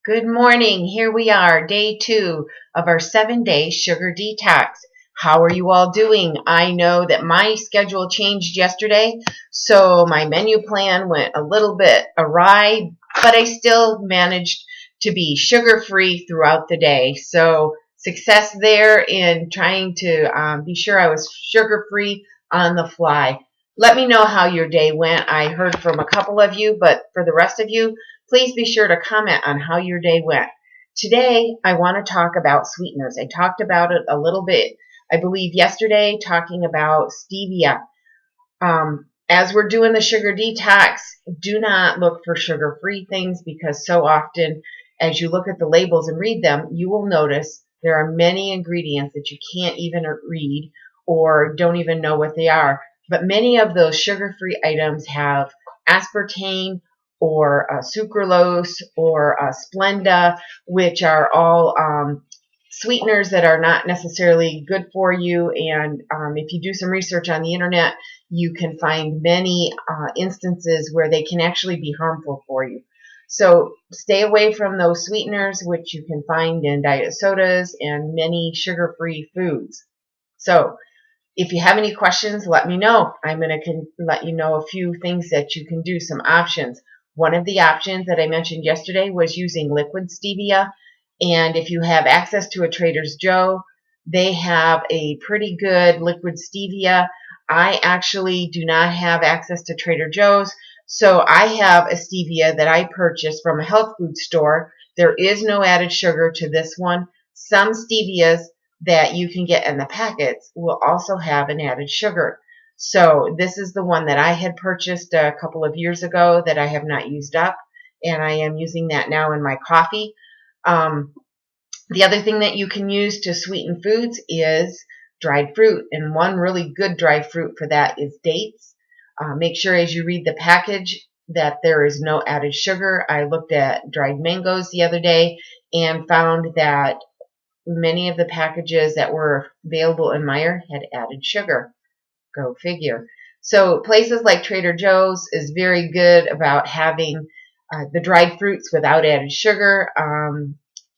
Good morning. Here we are, day 2 of our 7-day sugar detox. How are you all doing? I know that my schedule changed yesterday, so my menu plan went a little bit awry, but I still managed to be sugar-free throughout the day. So success there in trying to be sure I was sugar-free on the fly. Let me know how your day went. I heard from a couple of you, but for the rest of you, please be sure to comment on how your day went. Today, I want to talk about sweeteners. I talked about it a little bit, I believe, yesterday, talking about stevia. As we're doing the sugar detox, do not look for sugar-free things because so often, as you look at the labels and read them, you will notice there are many ingredients that you can't even read or don't even know what they are. But many of those sugar-free items have aspartame or sucralose or Splenda, which are all sweeteners that are not necessarily good for you. And if you do some research on the internet, you can find many instances where they can actually be harmful for you. So stay away from those sweeteners, which you can find in diet sodas and many sugar-free foods. So if you have any questions, let me know. I'm going to let you know a few things that you can do, some options. One of the options that I mentioned yesterday was using liquid stevia. And if you have access to a Trader's Joe, they have a pretty good liquid stevia. I actually do not have access to Trader Joe's, so I have a stevia that I purchased from a health food store. There is no added sugar to this one. Some stevias that you can get in the packets will also have an added sugar. So this is the one that I had purchased a couple of years ago that I have not used up, and I am using that now in my coffee. The other thing that you can use to sweeten foods is dried fruit, and one really good dried fruit for that is dates. Make sure as you read the package that there is no added sugar. I looked at dried mangoes the other day and found that many of the packages that were available in Meijer had added sugar. Go figure. So places like Trader Joe's is very good about having the dried fruits without added sugar.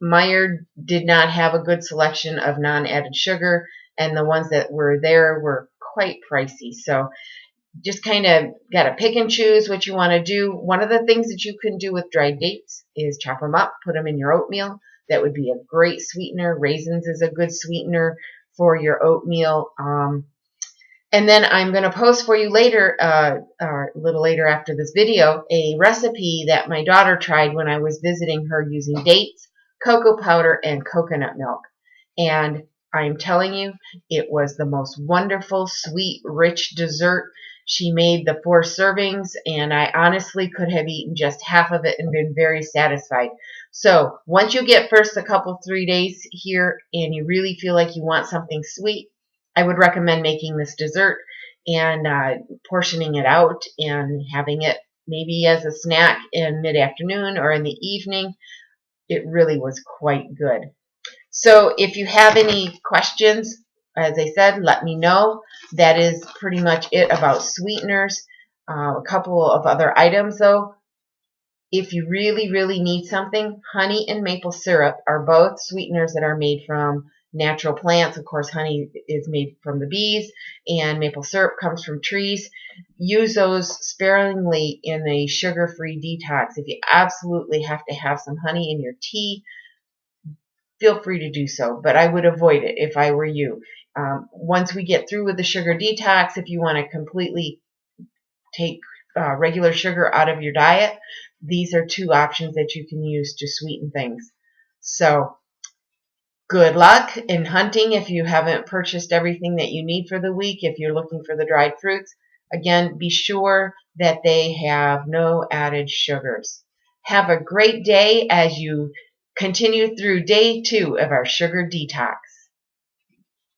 Meijer did not have a good selection of non-added sugar, and the ones that were there were quite pricey. So just kind of got to pick and choose what you want to do. One of the things that you can do with dried dates is chop them up, put them in your oatmeal. That would be a great sweetener. Raisins is a good sweetener for your oatmeal. And then I'm going to post for you later, or a little later after this video, a recipe that my daughter tried when I was visiting her using dates, cocoa powder, and coconut milk. And I'm telling you, it was the most wonderful, sweet, rich dessert. She made the 4 servings, and I honestly could have eaten just half of it and been very satisfied. So once you get first a couple, 3 days here, and you really feel like you want something sweet, I would recommend making this dessert and portioning it out and having it maybe as a snack in mid-afternoon or in the evening. It really was quite good. So if you have any questions, as I said, let me know. That is pretty much it about sweeteners. A couple of other items, though. If you really, really need something, honey and maple syrup are both sweeteners that are made from natural plants. Of course, honey is made from the bees, and maple syrup comes from trees. Use those sparingly in a sugar-free detox. If you absolutely have to have some honey in your tea, feel free to do so, but I would avoid it if I were you. Once we get through with the sugar detox, if you want to completely take regular sugar out of your diet, these are 2 options that you can use to sweeten things. So good luck in hunting if you haven't purchased everything that you need for the week. If you're looking for the dried fruits, again, be sure that they have no added sugars. Have a great day as you continue through day 2 of our sugar detox.